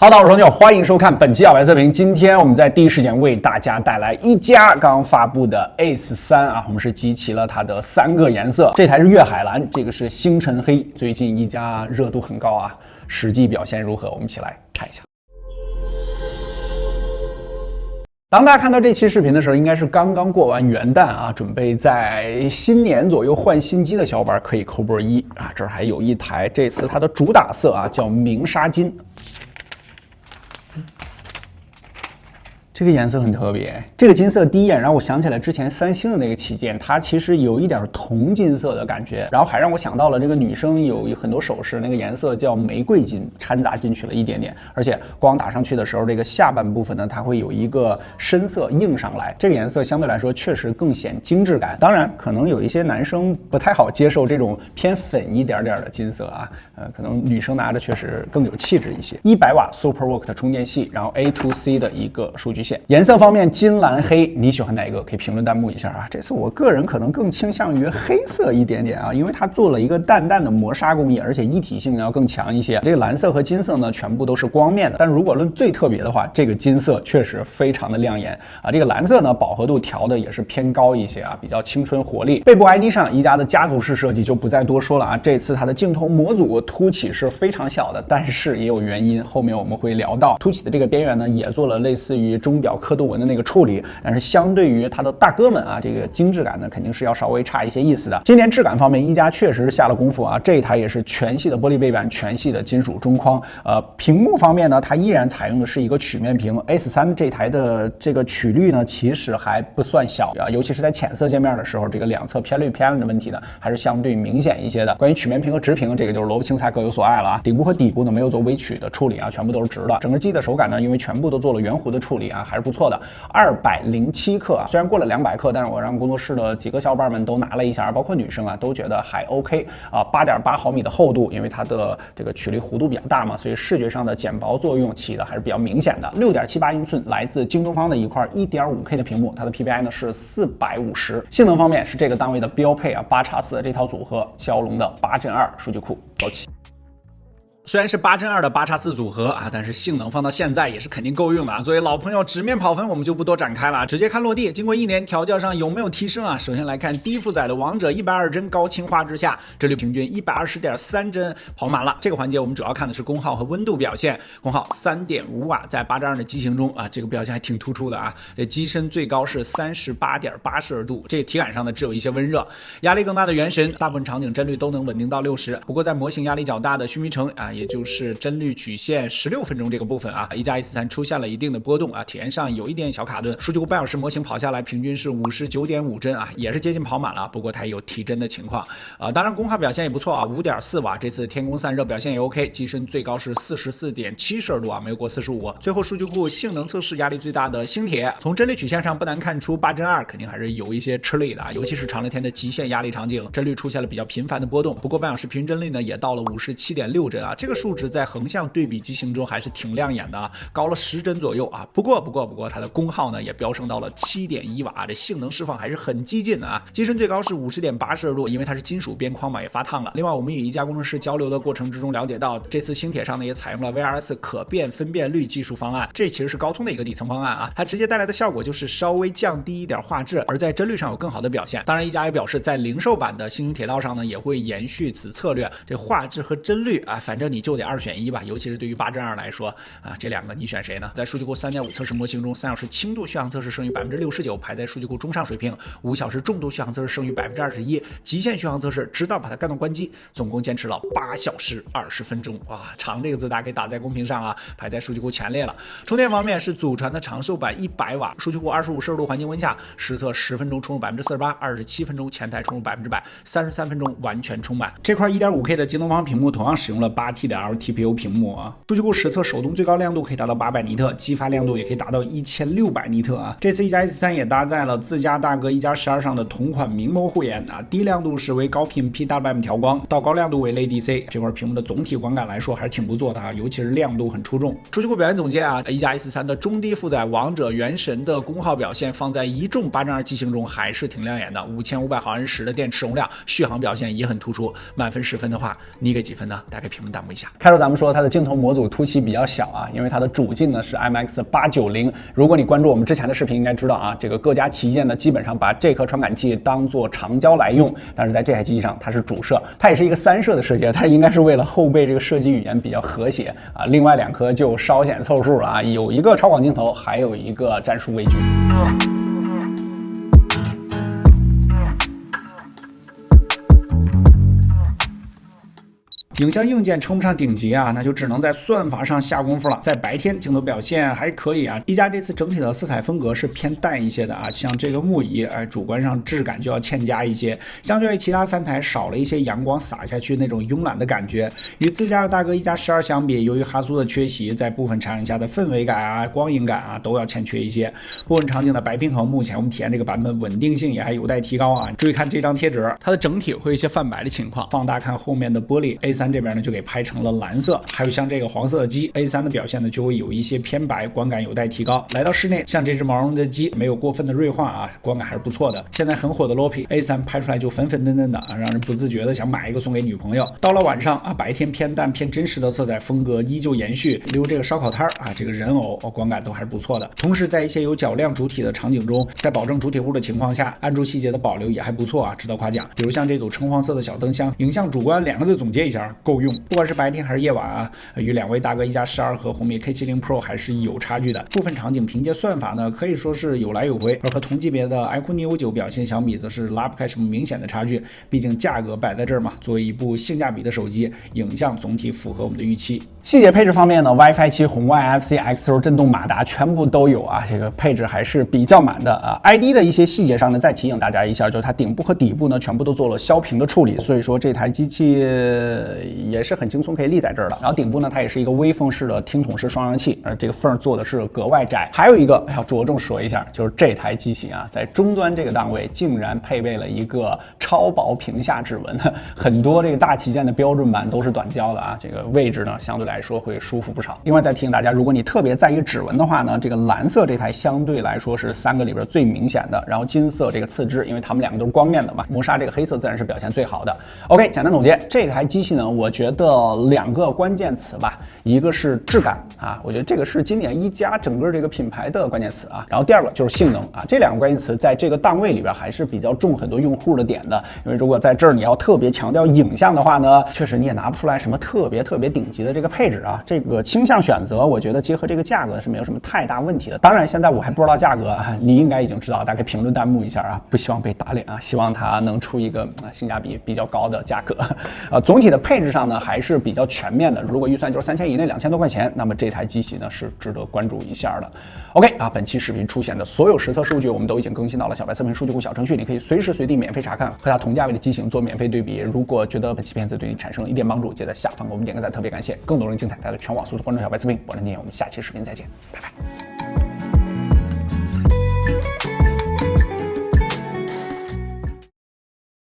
哈喽，大家好，我是牛，欢迎收看本期小白测评。今天我们在第一时间为大家带来一加刚发布的 Ace 3啊，我们是集齐了它的3个颜色。这台是月海蓝，这个是星辰黑。最近一加热度很高啊，实际表现如何？我们一起来看一下。当大家看到这期视频的时候，应该是刚刚过完元旦啊，准备在新年左右换新机的小伙伴可以扣波1啊。这儿还有一台，这次它的主打色啊叫明沙金。这个颜色很特别，这个金色第一眼让我想起来之前三星的那个旗舰，它其实有一点铜金色的感觉，然后还让我想到了这个女生有很多首饰，那个颜色叫玫瑰金，掺杂进去了一点点，而且光打上去的时候，这个下半部分呢，它会有一个深色映上来，这个颜色相对来说确实更显精致感。当然，可能有一些男生不太好接受这种偏粉一点的金色啊，可能女生拿着确实更有气质一些。100瓦 SuperVOOC 的充电系，然后 A2C 的一个数据线。颜色方面，金蓝黑，你喜欢哪一个？可以评论弹幕一下啊。这次我个人可能更倾向于黑色一点点啊，因为它做了一个淡淡的磨砂工艺，而且一体性要更强一些。这个蓝色和金色呢，全部都是光面的，但如果论最特别的话，这个金色确实非常的亮眼啊。这个蓝色呢，饱和度调的也是偏高一些啊，比较青春活力。背部 ID 上，一加的家族式设计就不再多说了啊。这次它的镜头模组凸起是非常小的，但是也有原因，后面我们会聊到。凸起的这个边缘呢，也做了类似于钟表刻度纹的那个处理，但是相对于它的大哥们啊，这个精致感呢肯定是要稍微差一些意思的。今年质感方面，一加确实下了功夫啊，这一台也是全系的玻璃背板，全系的金属中框。屏幕方面呢，它依然采用的是一个曲面屏。Ace 3这台的这个曲率呢，其实还不算小啊，尤其是在浅色界面的时候，这个两侧偏绿偏暗的问题呢，还是相对明显一些的。关于曲面屏和直屏，这个就是萝卜青菜各有所爱了啊。顶部和底部呢没有做微曲的处理啊，全部都是直的。整个机的手感呢，因为全部都做了圆弧的处理啊，还是不错的。207克啊，虽然过了200克，但是我让工作室的几个小伙伴们都拿了一下，包括女生啊，都觉得还 OK 啊。8.8毫米的厚度，因为它的这个曲率弧度比较大嘛，所以视觉上的减薄作用起的还是比较明显的。6.78英寸来自京东方的一块 1.5K 的屏幕，它的 PPI 呢是450。性能方面是这个单位的标配啊，8x4的这套组合，骁龙的8 Gen 2数据库走起。虽然是8 Gen 2的8x4组合啊，但是性能放到现在也是肯定够用的啊。作为老朋友，直面跑分我们就不多展开了，直接看落地。经过1年调教上有没有提升啊？首先来看低负载的王者120帧高清画质下，帧率平均120.3帧跑满了。这个环节我们主要看的是功耗和温度表现。功耗3.5瓦，在8 Gen 2的机型中啊，这个表现还挺突出的啊。这机身最高是38.8摄氏度，这体感上呢只有一些温热。压力更大的原神，大部分场景帧率都能稳定到60。不过在模型压力较大的须弥城啊，也就是帧率曲线16分钟这个部分啊，一加 Ace 3出现了一定的波动啊，体验上有一点小卡顿。数据库半小时模型跑下来，平均是59.5帧啊，也是接近跑满了，不过它有提帧的情况啊。当然功耗表现也不错啊，5.4瓦，这次天宫散热表现也 OK， 机身最高是44.7摄氏度啊，没有过45。最后数据库性能测试压力最大的星铁，从帧率曲线上不难看出8 Gen 2肯定还是有一些吃力的啊，尤其是长乐天的极限压力场景，帧率出现了比较频繁的波动。不过半小时平均帧率呢也到了57.6帧啊，这个数值在横向对比机型中还是挺亮眼的啊，高了10帧左右啊。不过它的功耗呢也飙升到了7.1瓦，这性能释放还是很激进的啊。机身最高是50.8摄氏度，因为它是金属边框嘛，也发烫了。另外我们与一加工程师交流的过程之中了解到，这次星铁上呢也采用了 VRS 可变分辨率技术方案，这其实是高通的一个底层方案啊，它直接带来的效果就是稍微降低一点画质，而在帧率上有更好的表现。当然一加也表示在零售版的星穹铁道上呢也会延续此策略，这画质和帧率啊，反正你就得2选1吧，尤其是对于8 Gen 2来说啊，这两个你选谁呢？在数据库 3.5 测试模型中，3小时轻度续航测试剩余 69%， 排在数据库中上水平；5小时重度续航测试剩余 21%， 极限续航测试直到把它干到关机，总共坚持了8小时20分钟。哇，长这个字大家可以打在公屏上啊，排在数据库前列了。充电方面是祖传的长寿版100瓦，数据库25摄氏度环境温下实测10分钟充入 48%， 27分钟前台充入 100%， 33分钟完全充满。这块 1.5K 的京东方屏幕同样使用了8T 的 LTPO 屏幕啊。数据库实测手动最高亮度可以达到800尼特，激发亮度也可以达到1600尼特啊。这次一加 Ace 3也搭载了自家大哥一加12上的同款明眸护眼啊，低亮度是为高频 PWM 调光，到高亮度为 LEDC。这块屏幕的总体观感来说还是挺不错的啊，尤其是亮度很出众。数据库表现总结啊，一加 Ace 3的中低负载王者原神的功耗表现放在一众8 Gen 2机型中还是挺亮眼的，5500毫安时的电池容量，续航表现也很突出。满分10分的话，你给几分呢？大家评论弹幕。一下。开头咱们说它的镜头模组凸起比较小啊，因为它的主镜呢是 IMX890。如果你关注我们之前的视频，应该知道啊，这个各家旗舰呢基本上把这颗传感器当做长焦来用，但是在这台机器上它是主摄，它也是一个3摄的设计，它应该是为了后备这个设计语言比较和谐啊。另外2颗就稍显凑数了啊，有一个超广镜头，还有一个战术微距。影像硬件称不上顶级啊，那就只能在算法上下功夫了。在白天镜头表现还可以啊，一加这次整体的色彩风格是偏淡一些的啊，像这个木椅，主观上质感就要欠佳一些，相对于其他3台少了一些阳光洒下去那种慵懒的感觉。与自家的大哥一加12相比，由于哈苏的缺席，在部分场景下的氛围感啊、光影感啊都要欠缺一些。部分场景的白平衡，目前我们体验这个版本稳定性也还有待提高啊。注意看这张贴纸，它的整体会有一些泛白的情况，放大看后面的玻璃 A3。这边呢就给拍成了蓝色，还有像这个黄色的机 A3 的表现呢就会有一些偏白，观感有待提高。来到室内，像这只毛绒的机没有过分的锐化啊，观感还是不错的。现在很火的 Lopi A3 拍出来就粉粉嫩嫩的啊，让人不自觉的想买一个送给女朋友。到了晚上啊，白天偏淡偏真实的色彩风格依旧延续，例如这个烧烤摊啊，这个人偶观感都还是不错的。同时在一些有较亮主体的场景中，在保证主体物的情况下，暗处细节的保留也还不错啊，值得夸奖。比如像这组橙黄色的小灯箱，影像主观2个字总结一下，够用。不管是白天还是夜晚啊，与2位大哥一加12和红米 K70 Pro 还是有差距的。部分场景凭借算法呢，可以说是有来有回，而和同级别的 iQOO Neo 9表现相比，则是拉不开什么明显的差距。毕竟价格摆在这儿嘛，作为一部性价比的手机，影像总体符合我们的预期。细节配置方面呢 ，WiFi 7、红外、FC、XO 震动马达全部都有啊，这个配置还是比较满的啊。ID 的一些细节上呢，再提醒大家一下，就是它顶部和底部呢，全部都做了削平的处理，所以说这台机器也是很轻松可以立在这儿的。然后顶部呢，它也是一个微缝式的听筒式双扬器，而这个缝做的是格外窄。还有一个要着重说一下，就是这台机器啊，在终端这个档位竟然配备了一个超薄屏下指纹，很多这个大旗舰的标准版都是短焦的啊，这个位置呢相对来说会舒服不少。另外再提醒大家，如果你特别在意指纹的话呢，这个蓝色这台相对来说是3个里边最明显的，然后金色这个次之，因为它们2个都是光面的嘛，磨砂这个黑色自然是表现最好的。OK， 简单总结，这台机器呢，我觉得2个关键词吧，一个是质感啊，我觉得这个是今年一加整个这个品牌的关键词啊，然后第2个就是性能啊，这2个关键词在这个档位里边还是比较中很多用户的点的，因为如果在这儿你要特别强调影像的话呢，确实你也拿不出来什么特别顶级的这个配置啊，这个倾向选择，我觉得结合这个价格是没有什么太大问题的。当然现在我还不知道价格啊，你应该已经知道，大概评论弹幕一下啊，不希望被打脸啊，希望它能出一个性价比比较高的价格总体的配置上呢还是比较全面的，如果预算就是3000以内2000多块钱，那么这台机器呢是值得关注一下的。OK 啊，本期视频出现的所有实测数据我们都已经更新到了小白测评数据库小程序，你可以随时随地免费查看，和它同价位的机型做免费对比。如果觉得本期片子对你产生了一点帮助，记得在下方给我们点个赞，特别感谢。更多人精彩，大家全网搜索关注小白测评，我是念，我们下期视频再见，拜拜。